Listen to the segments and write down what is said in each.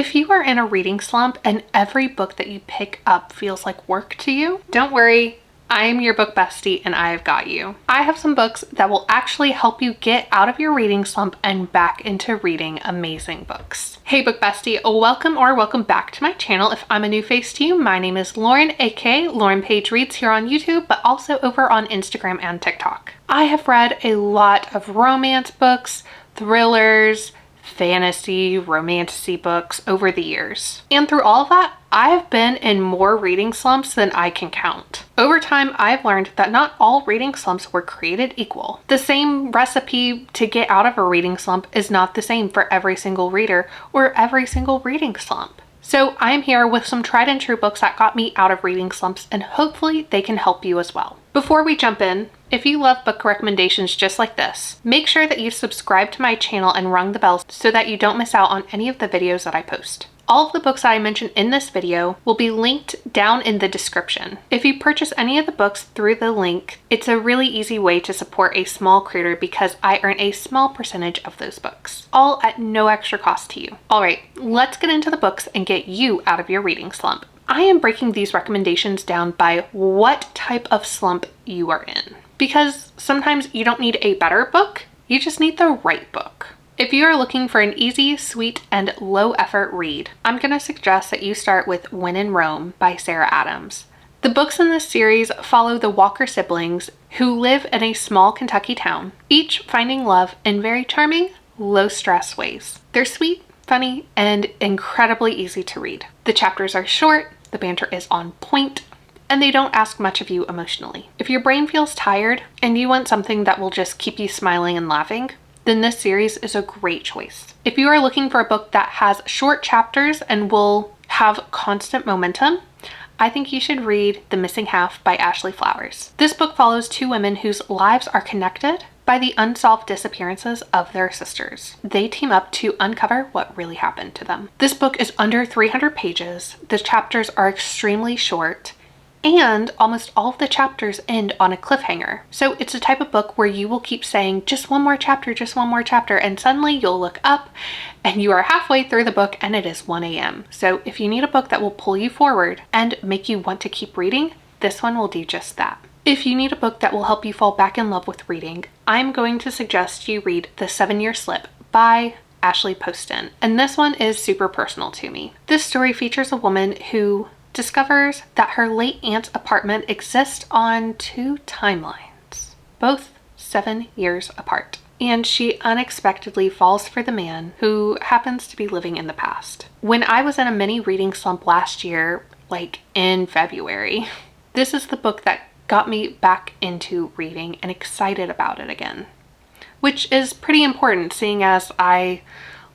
If you are in a reading slump and every book that you pick up feels like work to you, don't worry, I'm your book bestie and I've got you. I have some books that will actually help you get out of your reading slump and back into reading amazing books. Hey book bestie, welcome back to my channel. If I'm a new face to you, my name is Lauren, aka Lauren Page Reads here on YouTube, but also over on Instagram and TikTok. I have read a lot of romance books, thrillers, fantasy, romantasy books over the years. And through all of that, I've been in more reading slumps than I can count. Over time, I've learned that not all reading slumps were created equal. The same recipe to get out of a reading slump is not the same for every single reader or every single reading slump. So I'm here with some tried and true books that got me out of reading slumps, and hopefully they can help you as well. Before we jump in, if you love book recommendations just like this, make sure that you subscribe to my channel and rung the bell so that you don't miss out on any of the videos that I post. All of the books that I mentioned in this video will be linked down in the description. If you purchase any of the books through the link, it's a really easy way to support a small creator because I earn a small percentage of those books, all at no extra cost to you. All right, let's get into the books and get you out of your reading slump. I am breaking these recommendations down by what type of slump you are in, because sometimes you don't need a better book, you just need the right book. If you are looking for an easy, sweet, and low-effort read, I'm going to suggest that you start with When in Rome by Sarah Adams. The books in this series follow the Walker siblings who live in a small Kentucky town, each finding love in very charming, low-stress ways. They're sweet, funny, and incredibly easy to read. The chapters are short, the banter is on point, and they don't ask much of you emotionally. If your brain feels tired and you want something that will just keep you smiling and laughing, then this series is a great choice. If you are looking for a book that has short chapters and will have constant momentum, I think you should read The Missing Half by Ashley Flowers. This book follows two women whose lives are connected by the unsolved disappearances of their sisters. They team up to uncover what really happened to them. This book is under 300 pages. The chapters are extremely short, and almost all of the chapters end on a cliffhanger. So it's a type of book where you will keep saying, just one more chapter, and suddenly you'll look up and you are halfway through the book and it is 1 a.m. So if you need a book that will pull you forward and make you want to keep reading, this one will do just that. If you need a book that will help you fall back in love with reading, I'm going to suggest you read The 7-Year Slip by Ashley Poston. And this one is super personal to me. This story features a woman who discovers that her late aunt's apartment exists on two timelines, both 7 years apart. And she unexpectedly falls for the man who happens to be living in the past. When I was in a mini reading slump last year, like in February, this is the book that got me back into reading and excited about it again, which is pretty important seeing as I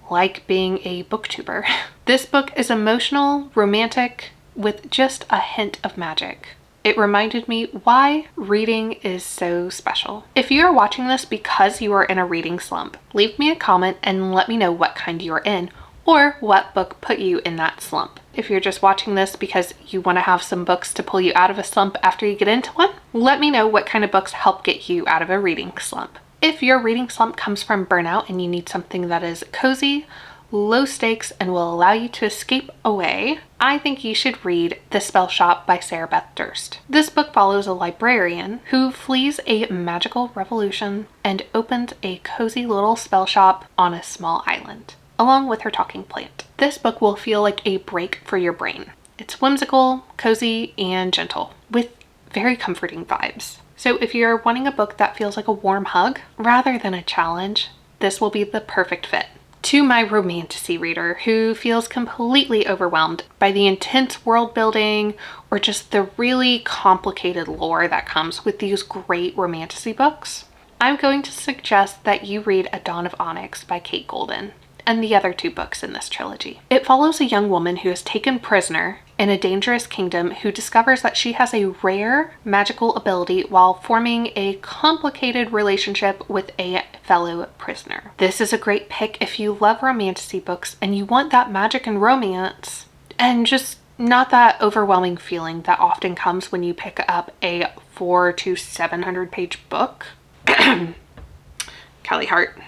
like being a booktuber. This book is emotional, romantic, with just a hint of magic. It reminded me why reading is so special. If you are watching this because you are in a reading slump, leave me a comment and let me know what kind you are in or what book put you in that slump. If you're just watching this because you want to have some books to pull you out of a slump after you get into one, let me know what kind of books help get you out of a reading slump. If your reading slump comes from burnout and you need something that is cozy, low stakes, and will allow you to escape away, I think you should read The Spell Shop by Sarah Beth Durst. This book follows a librarian who flees a magical revolution and opens a cozy little spell shop on a small island, along with her talking plant. This book will feel like a break for your brain. It's whimsical, cozy, and gentle, with very comforting vibes. So if you're wanting a book that feels like a warm hug rather than a challenge, this will be the perfect fit. To my romantasy reader who feels completely overwhelmed by the intense world building or just the really complicated lore that comes with these great romantasy books, I'm going to suggest that you read A Dawn of Onyx by Kate Golden and the other two books in this trilogy. It follows a young woman who is taken prisoner in a dangerous kingdom who discovers that she has a rare magical ability while forming a complicated relationship with a fellow prisoner. This is a great pick if you love romantasy books and you want that magic and romance and just not that overwhelming feeling that often comes when you pick up a 400 to 700 page book. Callie Hart.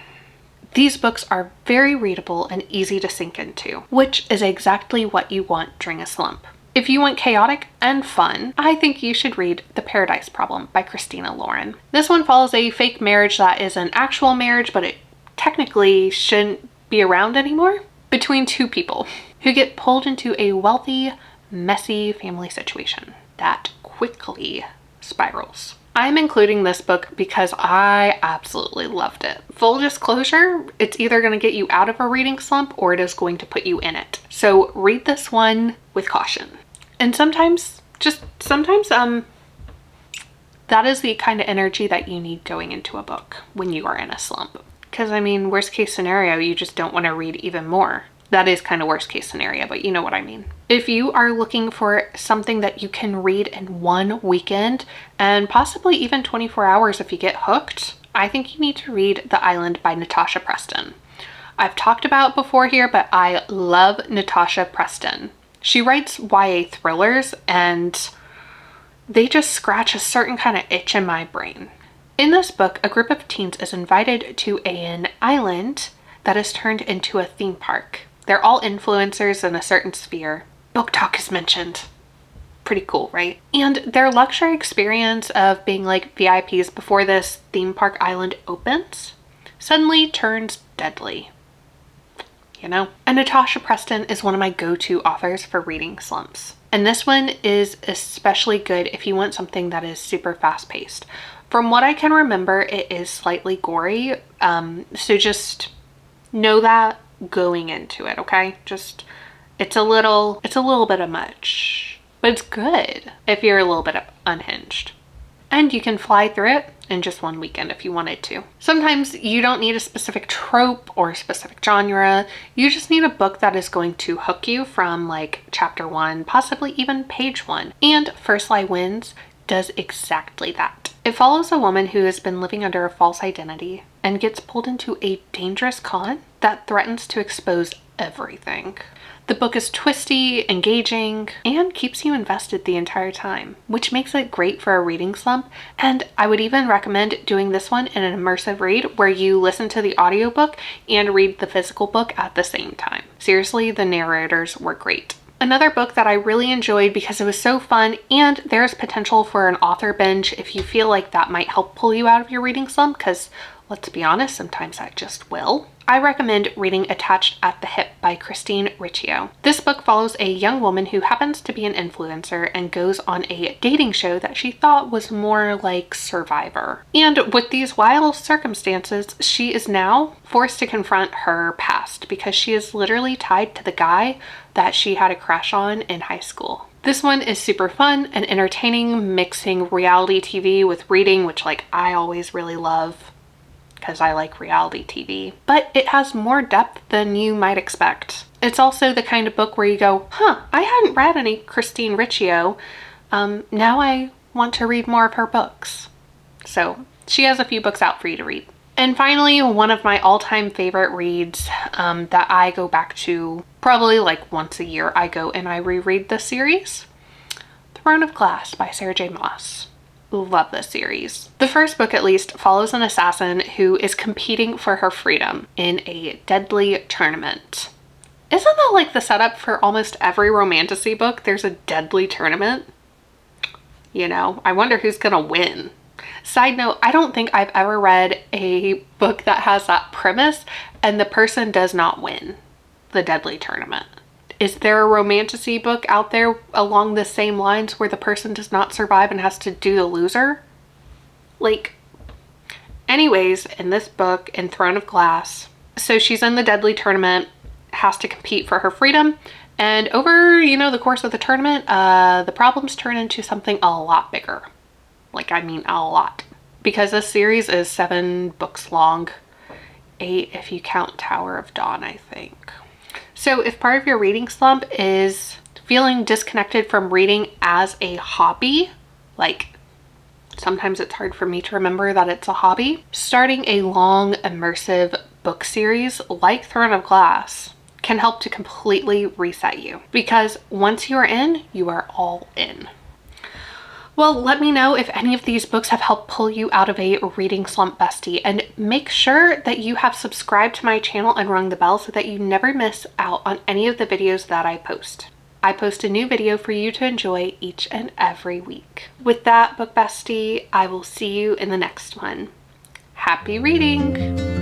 These books are very readable and easy to sink into, which is exactly what you want during a slump. If you want chaotic and fun, I think you should read The Paradise Problem by Christina Lauren. This one follows a fake marriage that is an actual marriage, but it technically shouldn't be around anymore, between two people who get pulled into a wealthy, messy family situation that quickly spirals. I'm including this book because I absolutely loved it. Full disclosure, it's either going to get you out of a reading slump or it is going to put you in it. So read this one with caution. And sometimes that is the kind of energy that you need going into a book when you are in a slump. Because I mean, worst case scenario, you just don't want to read even more. That is kind of worst case scenario, but you know what I mean. If you are looking for something that you can read in one weekend and possibly even 24 hours if you get hooked, I think you need to read The Island by Natasha Preston. I've talked about it before here, but I love Natasha Preston. She writes YA thrillers and they just scratch a certain kind of itch in my brain. In this book, a group of teens is invited to an island that is turned into a theme park. They're all influencers in a certain sphere. Book talk is mentioned. Pretty cool, right? And their luxury experience of being like VIPs before this theme park island opens suddenly turns deadly. You know? And Natasha Preston is one of my go-to authors for reading slumps. And this one is especially good if you want something that is super fast-paced. From what I can remember, it is slightly gory, so just know that going into it, okay? Just, it's a little bit of much, but it's good if you're a little bit unhinged. And you can fly through it in just one weekend if you wanted to. Sometimes you don't need a specific trope or a specific genre. You just need a book that is going to hook you from like chapter 1, possibly even page 1. And First Lie Wins does exactly that. It follows a woman who has been living under a false identity and gets pulled into a dangerous con that threatens to expose everything. The book is twisty, engaging, and keeps you invested the entire time, which makes it great for a reading slump. And I would even recommend doing this one in an immersive read where you listen to the audiobook and read the physical book at the same time. Seriously, the narrators were great. Another book that I really enjoyed because it was so fun, and there's potential for an author binge if you feel like that might help pull you out of your reading slump, because let's be honest, sometimes I just will. I recommend reading Attached at the Hip by Christine Riccio. This book follows a young woman who happens to be an influencer and goes on a dating show that she thought was more like Survivor. And with these wild circumstances, she is now forced to confront her past because she is literally tied to the guy that she had a crush on in high school. This one is super fun and entertaining, mixing reality TV with reading, which like I always really love, because I like reality TV, but it has more depth than you might expect. It's also the kind of book where you go, I hadn't read any Christine Riccio. Now I want to read more of her books. So she has a few books out for you to read. And finally, one of my all-time favorite reads that I go back to probably like once a year. I go and I reread this series, Throne of Glass by Sarah J. Maas. Love this series. The first book, at least, follows an assassin who is competing for her freedom in a deadly tournament. Isn't that like the setup for almost every Romantasy book? There's a deadly tournament. You know, I wonder who's gonna win. Side note, I don't think I've ever read a book that has that premise and the person does not win the deadly tournament. Is there a Romantasy book out there along the same lines where the person does not survive and has to do the loser? Like, anyways, in this book, in Throne of Glass, so she's in the deadly tournament, has to compete for her freedom, and over, you know, the course of the tournament, the problems turn into something a lot bigger. Like, I mean, a lot. Because this series is 7 books long, 8 if you count Tower of Dawn, I think. So if part of your reading slump is feeling disconnected from reading as a hobby, like sometimes it's hard for me to remember that it's a hobby, starting a long immersive book series like Throne of Glass can help to completely reset you, because once you are in, you are all in. Well, let me know if any of these books have helped pull you out of a reading slump, bestie, and make sure that you have subscribed to my channel and rung the bell so that you never miss out on any of the videos that I post. I post a new video for you to enjoy each and every week. With that, book bestie, I will see you in the next one. Happy reading!